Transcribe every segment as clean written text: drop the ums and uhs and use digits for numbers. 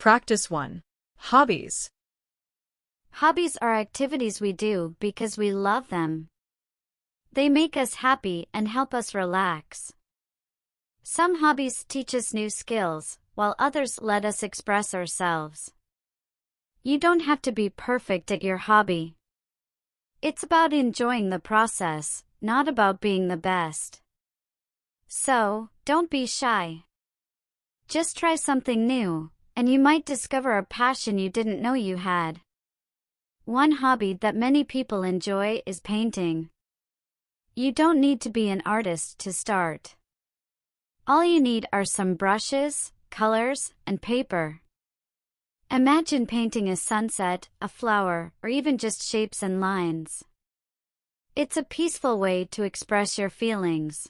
Practice 1. Hobbies. Hobbies are activities we do because we love them. They make us happy and help us relax. Some hobbies teach us new skills, while others let us express ourselves. You don't have to be perfect at your hobby. It's about enjoying the process, not about being the best. So, don't be shy. Just try something new, and you might discover a passion you didn't know you had. One hobby that many people enjoy is painting. You don't need to be an artist to start. All you need are some brushes, colors, and paper. Imagine painting a sunset, a flower, or even just shapes and lines. It's a peaceful way to express your feelings.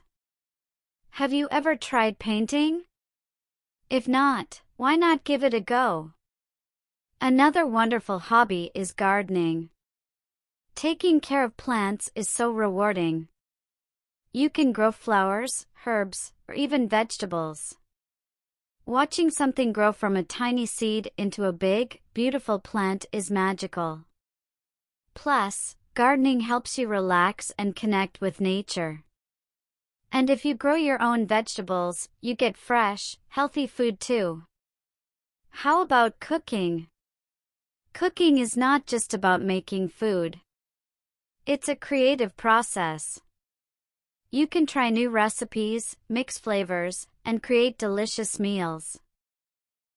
Have you ever tried painting? If not, why not give it a go? Another wonderful hobby is gardening. Taking care of plants is so rewarding. You can grow flowers, herbs, or even vegetables. Watching something grow from a tiny seed into a big, beautiful plant is magical. Plus, gardening helps you relax and connect with nature. And if you grow your own vegetables, you get fresh, healthy food too. How about cooking? Cooking is not just about making food. It's a creative process. You can try new recipes, mix flavors, and create delicious meals.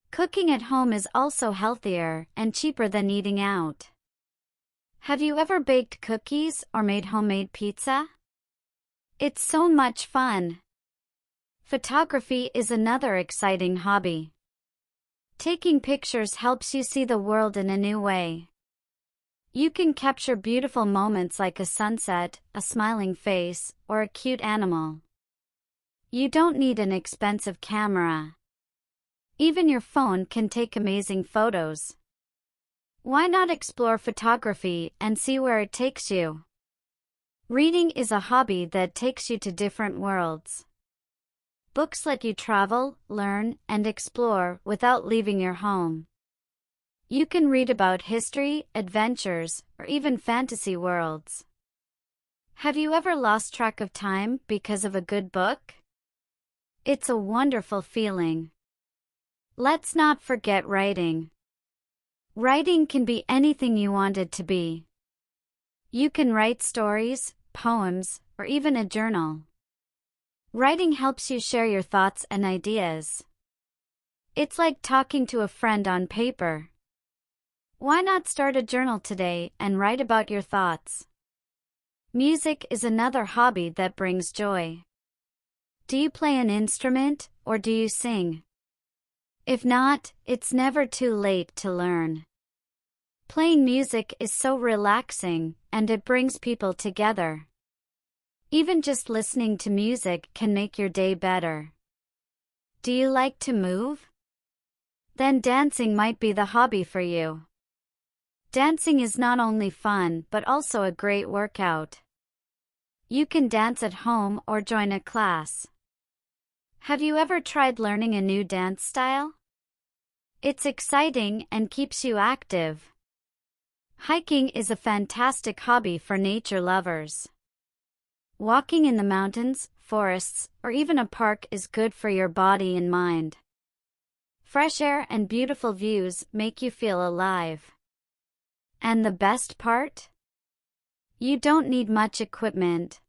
Cooking at home is also healthier and cheaper than eating out. Have you ever baked cookies or made homemade pizza? It's so much fun. Photography is another exciting hobby. Taking pictures helps you see the world in a new way. You can capture beautiful moments like a sunset, a smiling face, or a cute animal. You don't need an expensive camera. Even your phone can take amazing photos. Why not explore photography and see where it takes you? Reading is a hobby that takes you to different worlds. Books let you travel, learn, and explore without leaving your home. You can read about history, adventures, or even fantasy worlds. Have you ever lost track of time because of a good book? It's a wonderful feeling. Let's not forget writing. Writing can be anything you want it to be. You can write stories, poems, or even a journal. Writing helps you share your thoughts and ideas. It's like talking to a friend on paper. Why not start a journal today and write about your thoughts? Music is another hobby that brings joy. Do you play an instrument, or do you sing? If not, it's never too late to learn. Playing music is so relaxing, and it brings people together. Even just listening to music can make your day better. Do you like to move? Then dancing might be the hobby for you. Dancing is not only fun but also a great workout. You can dance at home or join a class. Have you ever tried learning a new dance style? It's exciting and keeps you active. Hiking is a fantastic hobby for nature lovers. Walking in the mountains, forests, or even a park is good for your body and mind. Fresh air and beautiful views make you feel alive. And the best part? You don't need much equipment.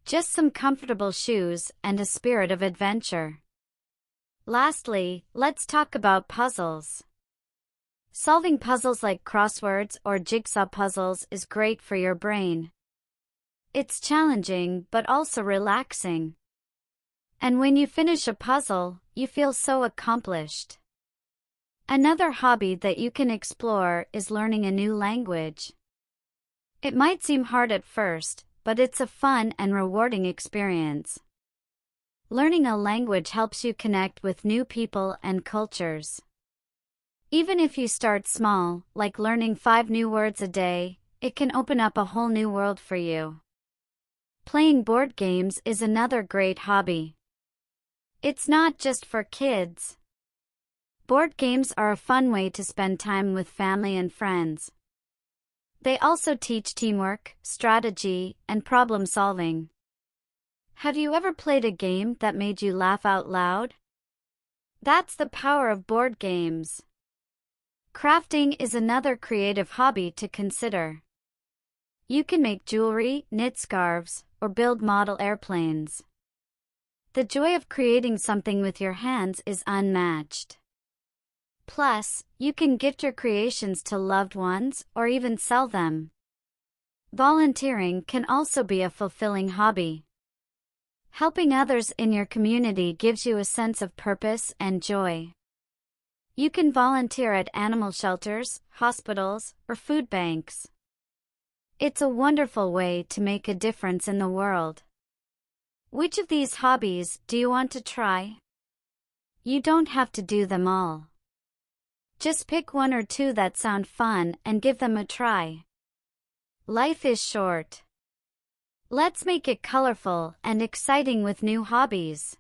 Just some comfortable shoes and a spirit of adventure. Lastly, let's talk about puzzles. Solving puzzles like crosswords or jigsaw puzzles is great for your brain. It's challenging but also relaxing. And when you finish a puzzle, you feel so accomplished. Another hobby that you can explore is learning a new language. It might seem hard at first, but it's a fun and rewarding experience. Learning a language helps you connect with new people and cultures. Even if you start small, like learning 5 new words a day, it can open up a whole new world for you. Playing board games is another great hobby. It's not just for kids. Board games are a fun way to spend time with family and friends. They also teach teamwork, strategy, and problem solving. Have you ever played a game that made you laugh out loud? That's the power of board games. Crafting is another creative hobby to consider. You can make jewelry, knit scarves, or build model airplanes. The joy of creating something with your hands is unmatched. Plus, you can gift your creations to loved ones or even sell them. Volunteering can also be a fulfilling hobby. Helping others in your community gives you a sense of purpose and joy. You can volunteer at animal shelters, hospitals, or food banks. It's a wonderful way to make a difference in the world. Which of these hobbies do you want to try? You don't have to do them all. Just pick one or two that sound fun and give them a try. Life is short. Let's make it colorful and exciting with new hobbies.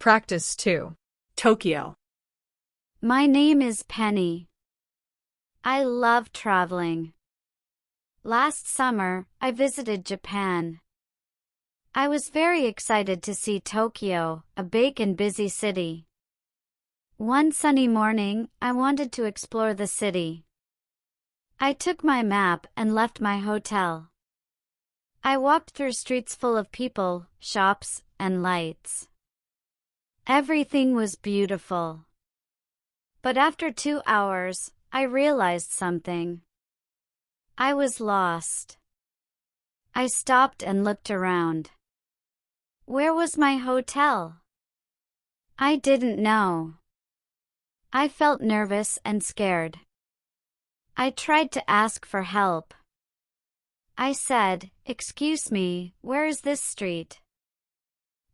Practice 2. Tokyo. My name is Penny. I love traveling. Last summer, I visited Japan. I was very excited to see Tokyo, a big and busy city. One sunny morning, I wanted to explore the city. I took my map and left my hotel. I walked through streets full of people, shops, and lights. Everything was beautiful. But after 2 hours, I realized something. I was lost. I stopped and looked around. Where was my hotel? I didn't know. I felt nervous and scared. I tried to ask for help. I said, "Excuse me, where is this street?"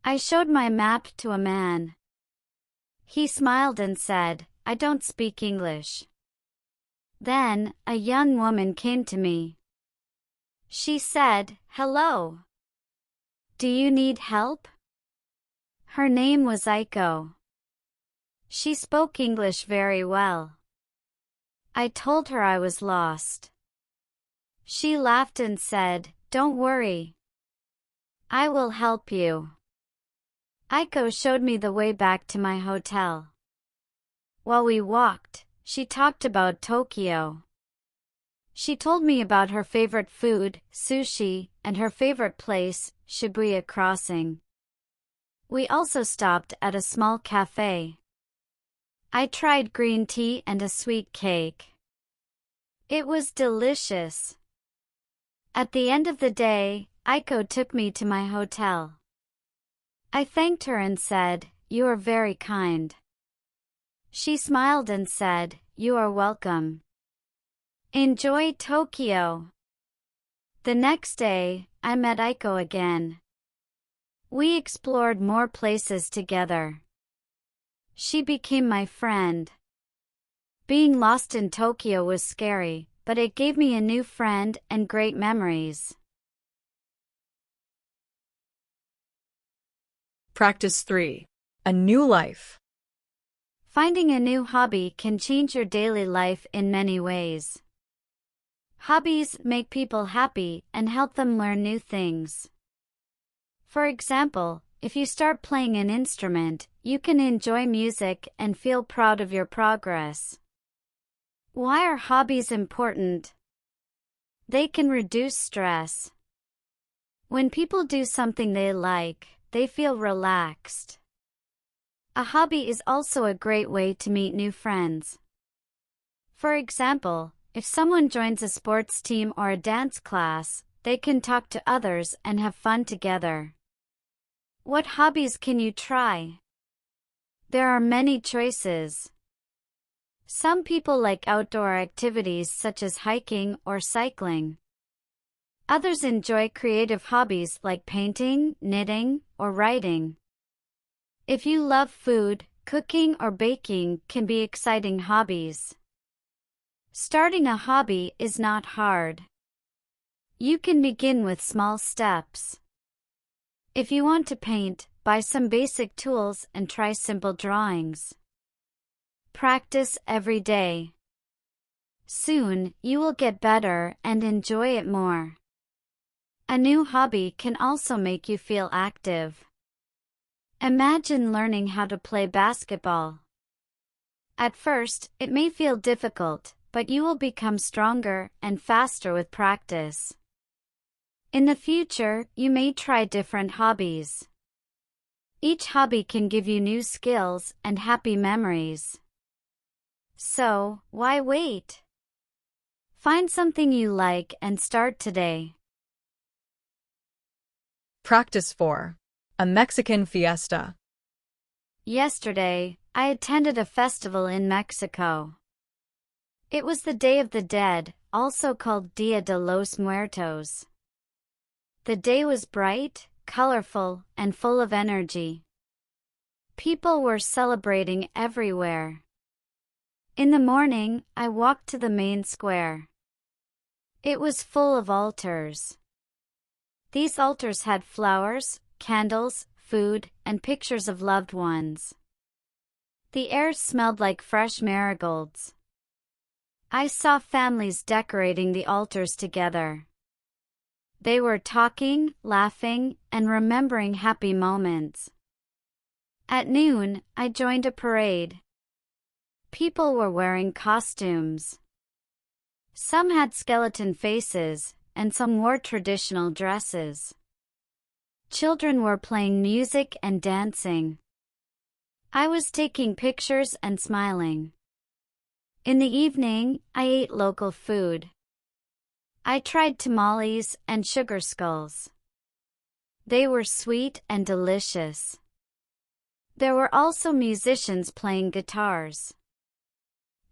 I showed my map to a man. He smiled and said, "I don't speak English." Then, a young woman came to me. She said, "Hello. Do you need help?" Her name was Aiko. She spoke English very well. I told her I was lost. She laughed and said, "Don't worry. I will help you." Aiko showed me the way back to my hotel. While we walked, she talked about Tokyo. She told me about her favorite food, sushi, and her favorite place, Shibuya Crossing. We also stopped at a small cafe. I tried green tea and a sweet cake. It was delicious. At the end of the day, Aiko took me to my hotel. I thanked her and said, "You are very kind." She smiled and said, "You are welcome. Enjoy Tokyo." The next day, I met Aiko again. We explored more places together. She became my friend. Being lost in Tokyo was scary, but it gave me a new friend and great memories. Practice 3. A new life. Finding a new hobby can change your daily life in many ways. Hobbies make people happy and help them learn new things. For example, if you start playing an instrument, you can enjoy music and feel proud of your progress. Why are hobbies important? They can reduce stress. When people do something they like, they feel relaxed. A hobby is also a great way to meet new friends. For example, if someone joins a sports team or a dance class, they can talk to others and have fun together. What hobbies can you try? There are many choices. Some people like outdoor activities such as hiking or cycling. Others enjoy creative hobbies like painting, knitting, or writing. If you love food, cooking or baking can be exciting hobbies. Starting a hobby is not hard. You can begin with small steps. If you want to paint, buy some basic tools and try simple drawings. Practice every day. Soon, you will get better and enjoy it more. A new hobby can also make you feel active. Imagine learning how to play basketball. At first, it may feel difficult, but you will become stronger and faster with practice. In the future, you may try different hobbies. Each hobby can give you new skills and happy memories. So, why wait? Find something you like and start today. Practice 4. A Mexican fiesta. Yesterday, I attended a festival in Mexico. It was the Day of the Dead, also called Dia de los Muertos. The day was bright, colorful, and full of energy. People were celebrating everywhere. In the morning, I walked to the main square. It was full of altars. These altars had flowers, candles, food, and pictures of loved ones. The air smelled like fresh marigolds. I saw families decorating the altars together. They were talking, laughing, and remembering happy moments. At noon, I joined a parade. People were wearing costumes. Some had skeleton faces, and some wore traditional dresses. Children were playing music and dancing. I was taking pictures and smiling. In the evening, I ate local food. I tried tamales and sugar skulls. They were sweet and delicious. There were also musicians playing guitars.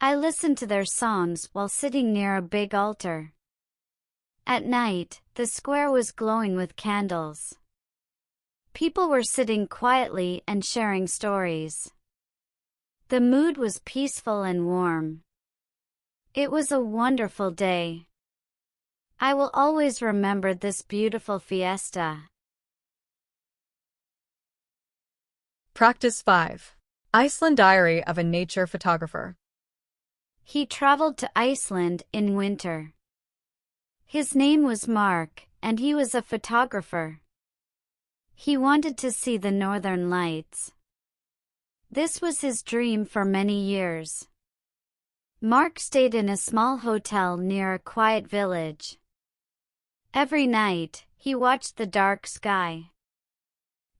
I listened to their songs while sitting near a big altar. At night, the square was glowing with candles. People were sitting quietly and sharing stories. The mood was peaceful and warm. It was a wonderful day. I will always remember this beautiful fiesta. Practice 5. Iceland Diary of a Nature Photographer. He traveled to Iceland in winter. His name was Mark, and he was a photographer. He wanted to see the northern lights. This was his dream for many years. Mark stayed in a small hotel near a quiet village. Every night, he watched the dark sky.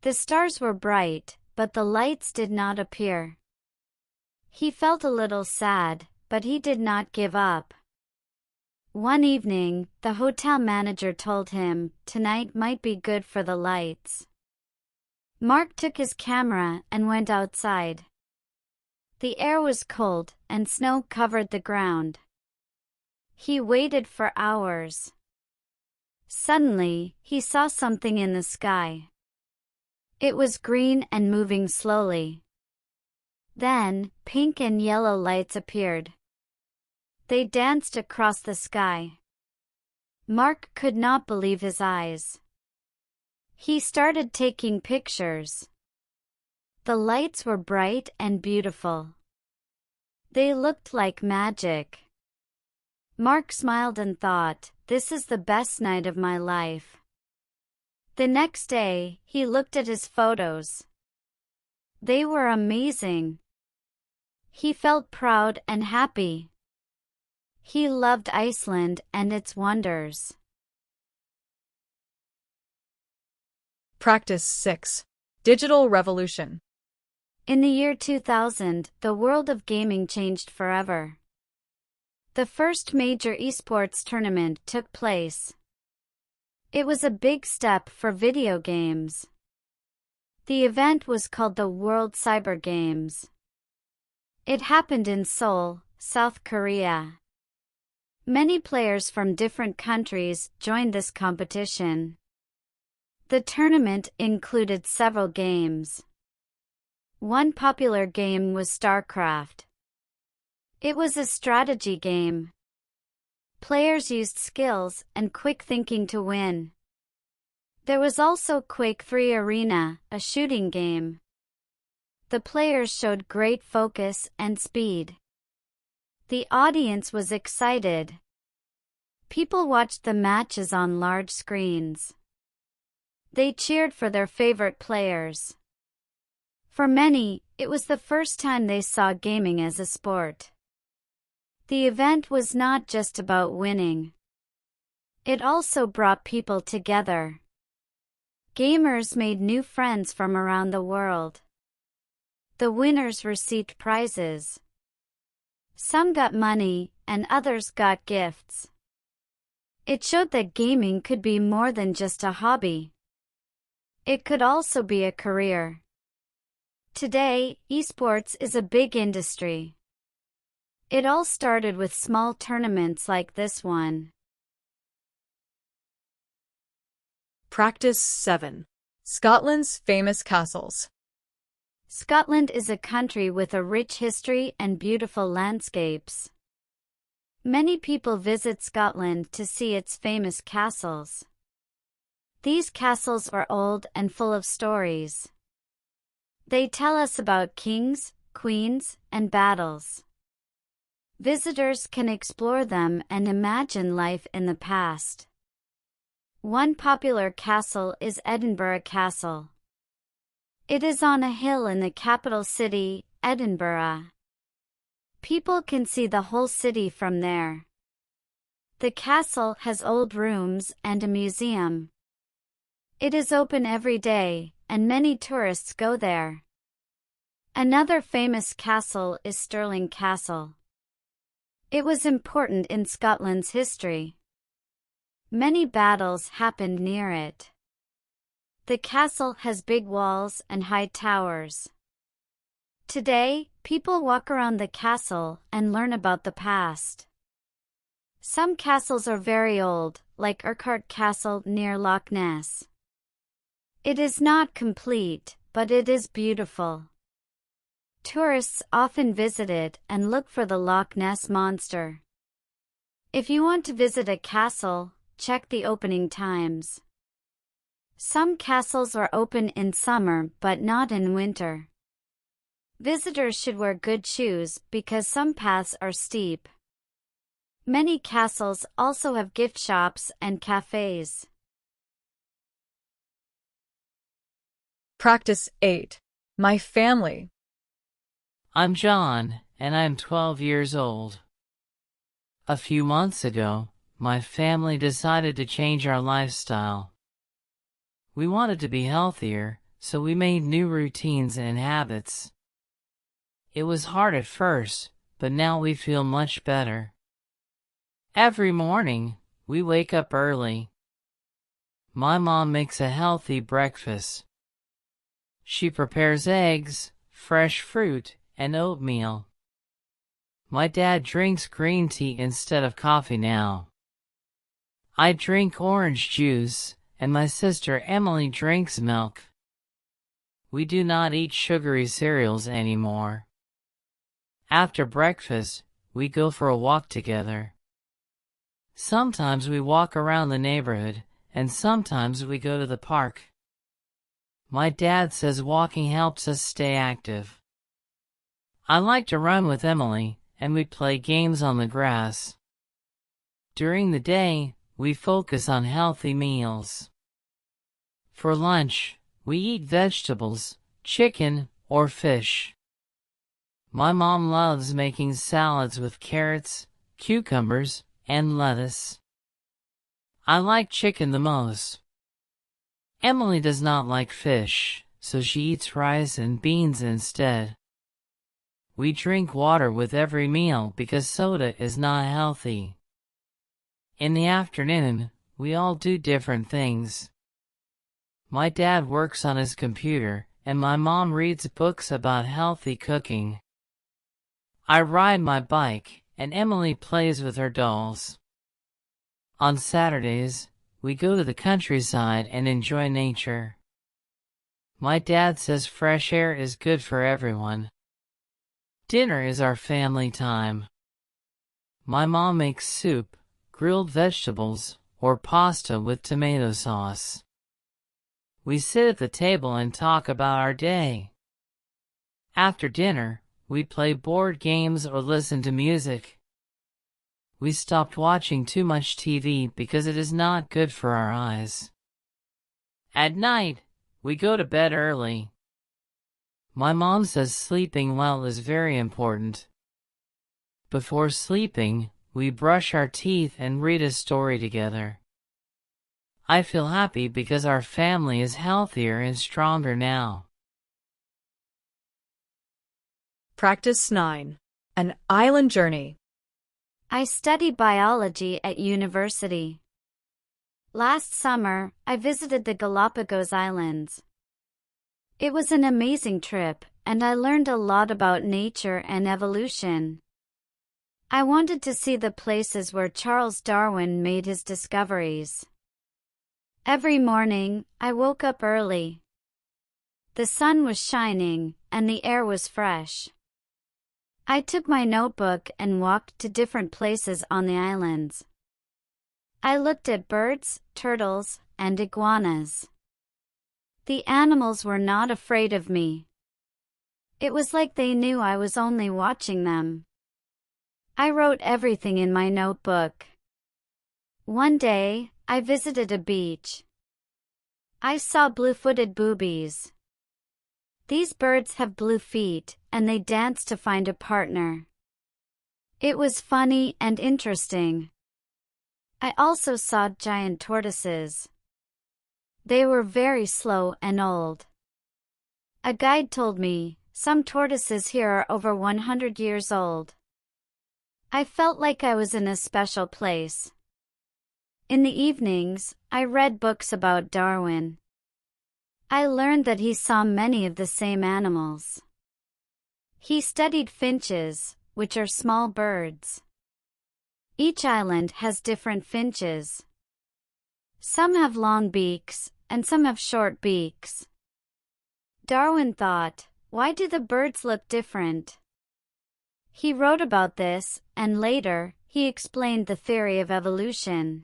The stars were bright, but the lights did not appear. He felt a little sad, but he did not give up. One evening, the hotel manager told him tonight might be good for the lights. Mark took his camera and went outside. The air was cold and snow covered the ground. He waited for hours. Suddenly, he saw something in the sky. It was green and moving slowly. Then, pink and yellow lights appeared. They danced across the sky. Mark could not believe his eyes. He started taking pictures. The lights were bright and beautiful. They looked like magic. Mark smiled and thought, "This is the best night of my life." The next day, he looked at his photos. They were amazing. He felt proud and happy. He loved Iceland and its wonders. Practice 6. Digital Revolution. In the year 2000, the world of gaming changed forever. The first major esports tournament took place. It was a big step for video games. The event was called the World Cyber Games. It happened in Seoul, South Korea. Many players from different countries joined this competition. The tournament included several games. One popular game was StarCraft. It was a strategy game. Players used skills and quick thinking to win. There was also Quake 3 Arena, a shooting game. The players showed great focus and speed. The audience was excited. People watched the matches on large screens. They cheered for their favorite players. For many, it was the first time they saw gaming as a sport. The event was not just about winning. It also brought people together. Gamers made new friends from around the world. The winners received prizes. Some got money, and others got gifts. It showed that gaming could be more than just a hobby. It could also be a career. Today, esports is a big industry. It all started with small tournaments like this one. Practice 7. Scotland's famous castles. Scotland is a country with a rich history and beautiful landscapes. Many people visit Scotland to see its famous castles. These castles are old and full of stories. They tell us about kings, queens, and battles. Visitors can explore them and imagine life in the past. One popular castle is Edinburgh Castle. It is on a hill in the capital city, Edinburgh. People can see the whole city from there. The castle has old rooms and a museum. It is open every day, and many tourists go there. Another famous castle is Stirling Castle. It was important in Scotland's history. Many battles happened near it. The castle has big walls and high towers. Today, people walk around the castle and learn about the past. Some castles are very old, like Urquhart Castle near Loch Ness. It is not complete, but it is beautiful. Tourists often visit it and look for the Loch Ness monster. If you want to visit a castle, check the opening times. Some castles are open in summer but not in winter. Visitors should wear good shoes because some paths are steep. Many castles also have gift shops and cafes. Practice 8. My family. I'm John, and I'm 12 years old. A few months ago, my family decided to change our lifestyle. We wanted to be healthier, so we made new routines and habits. It was hard at first, but now we feel much better. Every morning, we wake up early. My mom makes a healthy breakfast. She prepares eggs, fresh fruit, and oatmeal. My dad drinks green tea instead of coffee now. I drink orange juice, and my sister Emily drinks milk. We do not eat sugary cereals anymore. After breakfast, we go for a walk together. Sometimes we walk around the neighborhood, and sometimes we go to the park. My dad says walking helps us stay active. I like to run with Emily, and we play games on the grass. During the day, we focus on healthy meals. For lunch, we eat vegetables, chicken, or fish. My mom loves making salads with carrots, cucumbers, and lettuce. I like chicken the most. Emily does not like fish, so she eats rice and beans instead. We drink water with every meal because soda is not healthy. In the afternoon, we all do different things. My dad works on his computer, and my mom reads books about healthy cooking. I ride my bike, and Emily plays with her dolls. On Saturdays, we go to the countryside and enjoy nature. My dad says fresh air is good for everyone. Dinner is our family time. My mom makes soup, grilled vegetables, or pasta with tomato sauce. We sit at the table and talk about our day. After dinner, we play board games or listen to music. We stopped watching too much TV because it is not good for our eyes. At night, we go to bed early. My mom says sleeping well is very important. Before sleeping, we brush our teeth and read a story together. I feel happy because our family is healthier and stronger now. Practice 9. An island journey. I study biology at university. Last summer, I visited the Galapagos Islands. It was an amazing trip, and I learned a lot about nature and evolution. I wanted to see the places where Charles Darwin made his discoveries. Every morning, I woke up early. The sun was shining, and the air was fresh. I took my notebook and walked to different places on the islands. I looked at birds, turtles, and iguanas. The animals were not afraid of me. It was like they knew I was only watching them. I wrote everything in my notebook. One day, I visited a beach. I saw blue-footed boobies. These birds have blue feet, and they dance to find a partner. It was funny and interesting. I also saw giant tortoises. They were very slow and old. A guide told me, some tortoises here are over 100 years old. I felt like I was in a special place. In the evenings, I read books about Darwin. I learned that he saw many of the same animals. He studied finches, which are small birds. Each island has different finches. Some have long beaks, and some have short beaks. Darwin thought, why do the birds look different? He wrote about this, and later, he explained the theory of evolution.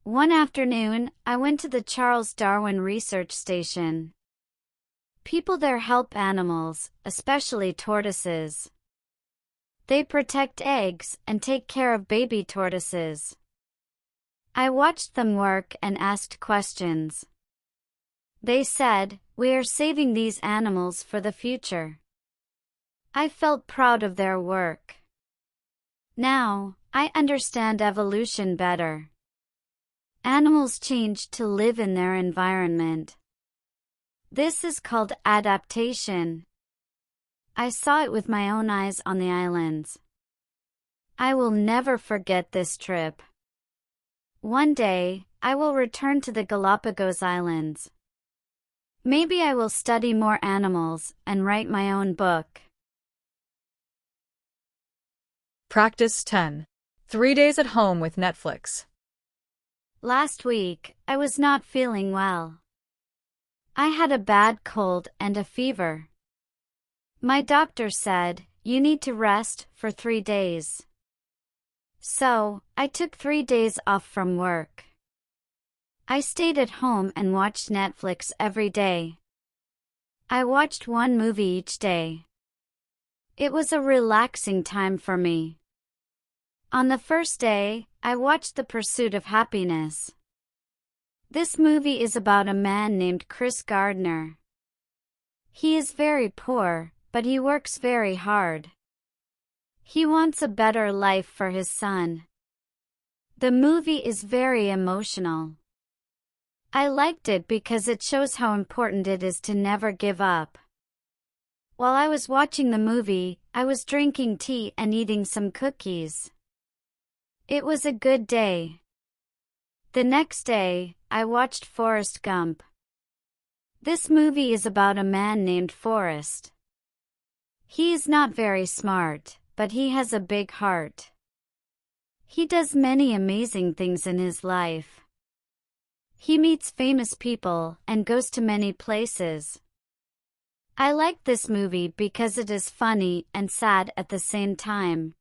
One afternoon, I went to the Charles Darwin Research Station. People there help animals, especially tortoises. They protect eggs and take care of baby tortoises. I watched them work and asked questions. They said, we are saving these animals for the future. I felt proud of their work. Now, I understand evolution better. Animals change to live in their environment. This is called adaptation. I saw it with my own eyes on the islands. I will never forget this trip. One day, I will return to the Galapagos Islands. Maybe I will study more animals and write my own book. Practice 10. 3 days at home with Netflix. Last week, I was not feeling well. I had a bad cold and a fever. My doctor said, you need to rest for 3 days. So, I took 3 days off from work. I stayed at home and watched Netflix every day. I watched one movie each day. It was a relaxing time for me. On the first day, I watched The Pursuit of Happiness. This movie is about a man named Chris Gardner. He is very poor, but he works very hard. He wants a better life for his son. The movie is very emotional. I liked it because it shows how important it is to never give up. While I was watching the movie, I was drinking tea and eating some cookies. It was a good day. The next day, I watched Forrest Gump. This movie is about a man named Forrest. He is not very smart, but he has a big heart. He does many amazing things in his life. He meets famous people and goes to many places. I like this movie because it is funny and sad at the same time.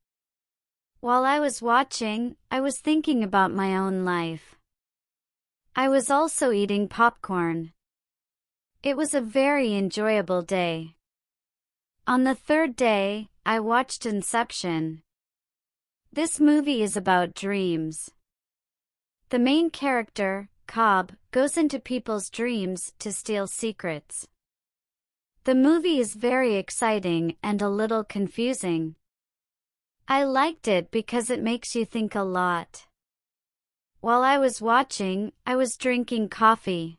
While I was watching, I was thinking about my own life. I was also eating popcorn. It was a very enjoyable day. On the third day, I watched Inception. This movie is about dreams. The main character, Cobb, goes into people's dreams to steal secrets. The movie is very exciting and a little confusing. I liked it because it makes you think a lot. While I was watching, I was drinking coffee.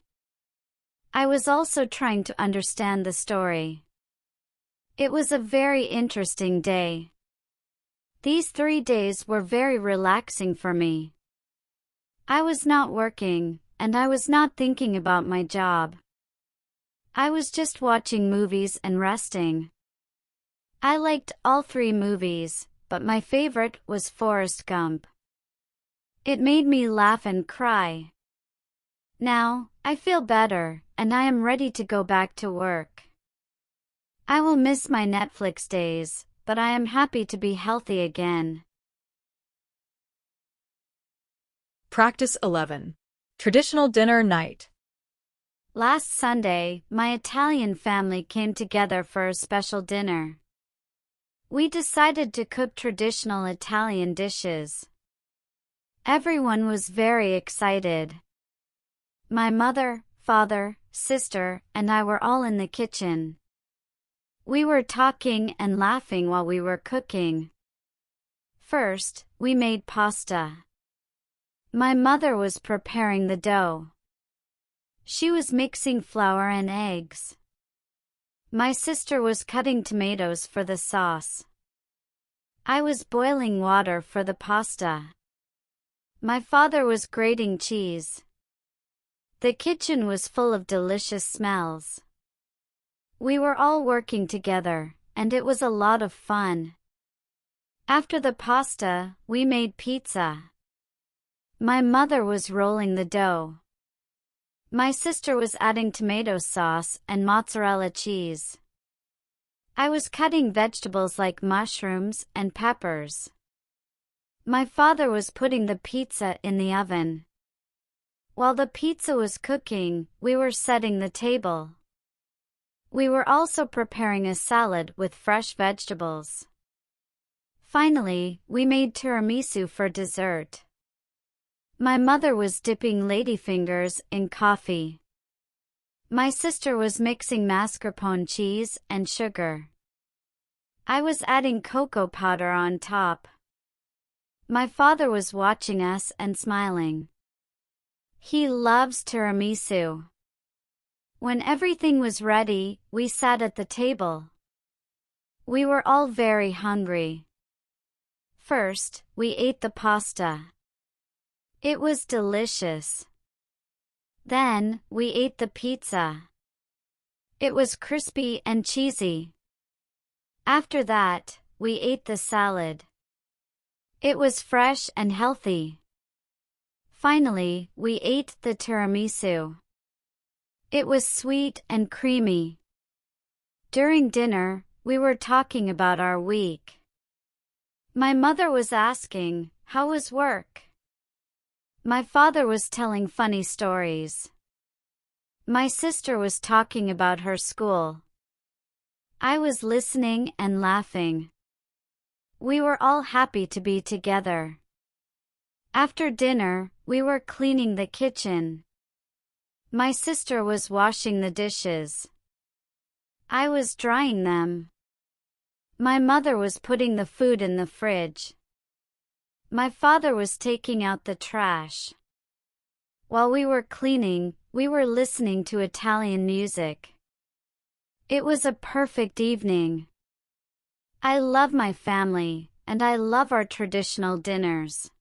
I was also trying to understand the story. It was a very interesting day. These 3 days were very relaxing for me. I was not working, and I was not thinking about my job. I was just watching movies and resting. I liked all 3 movies, but my favorite was Forrest Gump. It made me laugh and cry. Now, I feel better, and I am ready to go back to work. I will miss my Netflix days, but I am happy to be healthy again. Practice 11. Traditional dinner night. Last Sunday, my Italian family came together for a special dinner. We decided to cook traditional Italian dishes. Everyone was very excited. My mother, father, sister, and I were all in the kitchen. We were talking and laughing while we were cooking. First, we made pasta. My mother was preparing the dough. She was mixing flour and eggs. My sister was cutting tomatoes for the sauce. I was boiling water for the pasta. My father was grating cheese. The kitchen was full of delicious smells. We were all working together, and it was a lot of fun. After the pasta, we made pizza. My mother was rolling the dough. My sister was adding tomato sauce and mozzarella cheese. I was cutting vegetables like mushrooms and peppers. My father was putting the pizza in the oven. While the pizza was cooking, we were setting the table. We were also preparing a salad with fresh vegetables. Finally, we made tiramisu for dessert. My mother was dipping ladyfingers in coffee. My sister was mixing mascarpone cheese and sugar. I was adding cocoa powder on top. My father was watching us and smiling. He loves tiramisu. When everything was ready, we sat at the table. We were all very hungry. First, we ate the pasta. It was delicious. Then, we ate the pizza. It was crispy and cheesy. After that, we ate the salad. It was fresh and healthy. Finally, we ate the tiramisu. It was sweet and creamy. During dinner, we were talking about our week. My mother was asking, "How was work?" My father was telling funny stories. My sister was talking about her school. I was listening and laughing. We were all happy to be together. After dinner, we were cleaning the kitchen. My sister was washing the dishes. I was drying them. My mother was putting the food in the fridge. My father was taking out the trash. While we were cleaning, we were listening to Italian music. It was a perfect evening. I love my family, and I love our traditional dinners.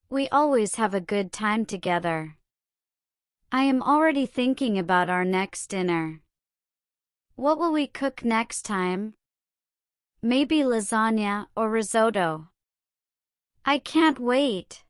We always have a good time together. I am already thinking about our next dinner. What will we cook next time? Maybe lasagna or risotto. I can't wait.